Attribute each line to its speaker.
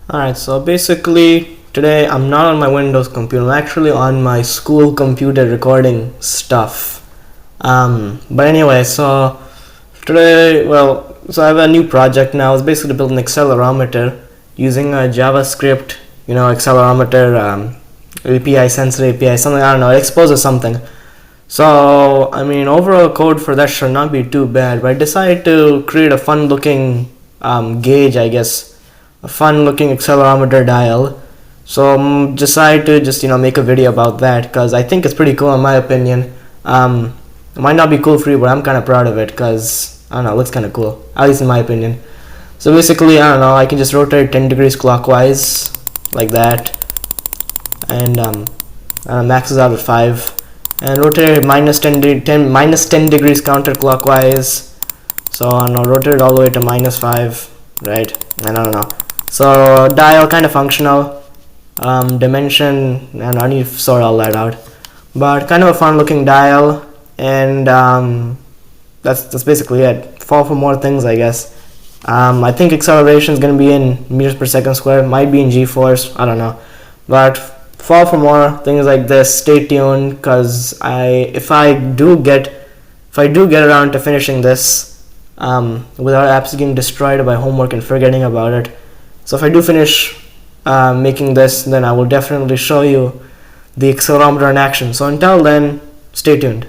Speaker 1: Alright, so basically today I'm not on my Windows computer, I'm actually on my school computer recording stuff. But anyway, so today, so I have a new project now. It's basically to build an accelerometer using a JavaScript, accelerometer, API, sensor API, something, I don't know, it exposes something. So, I mean, overall code for that should not be too bad, but I decided to create a fun looking gauge, I guess. A fun looking accelerometer dial. So decided to just make a video about that because I think it's pretty cool in my opinion. It might not be cool for you, but I'm kind of proud of it because I don't know, it looks kind of cool, at least in my opinion. So basically, I don't know, I can just rotate 10 degrees clockwise like that, and maxes out at 5, and rotate minus 10 degrees counterclockwise. So I don't know, rotate it all the way to -5, right? And I don't know. So dial kind of functional, dimension, and I need to sort all that out. But kind of a fun looking dial, and that's basically it. Fall for more things, I guess. I think acceleration is going to be in meters per second squared, might be in g-force, I don't know. But fall for more things like this. Stay tuned, because if I do get around to finishing this without apps getting destroyed by homework and forgetting about it. So if I do finish making this, then I will definitely show you the accelerometer in action. So until then, stay tuned.